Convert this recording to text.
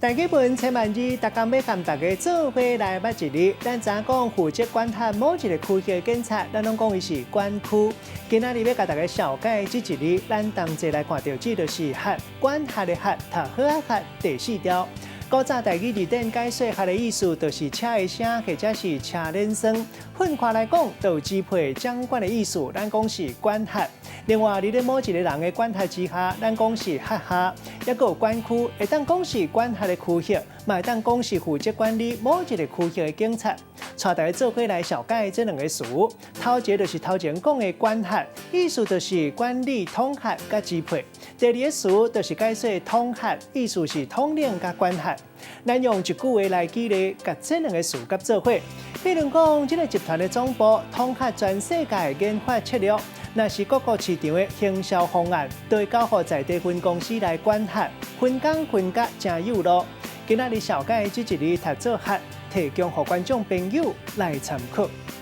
大基本千万二，大家要和大家做伙来捌一日。咱知影讲负责管辖某一个区域的警察，咱拢讲伊是管区。今仔日要甲大家小解这一日，咱同齐来看到，这就是辖管辖的辖，读好啊辖第4条。古早台语字典解说辖的意思，就是车的声或者是车轮声。混化来讲，就有支配、掌管的意思，咱讲是管辖。另外，伫咧某一个人的管辖之下，咱讲是辖下，也有管区，会当讲是管辖的区域，嘛会当讲是负责管理某一个区域的警察。带大家做伙来小解这两个词。头一个就是头前讲的管辖，意思就是管理、统辖甲支配。第二个词就是解说统辖，意思是统领甲管辖。咱用一句话来举例，甲这两个词甲做伙。比如讲，这个集团的总部统辖全世界的研发策略。若是各个市场的行销方案，都会交予在地分公司来管辖，分工分甲真有路。今仔日小解这一日读做辖，提供予观众朋友来参考。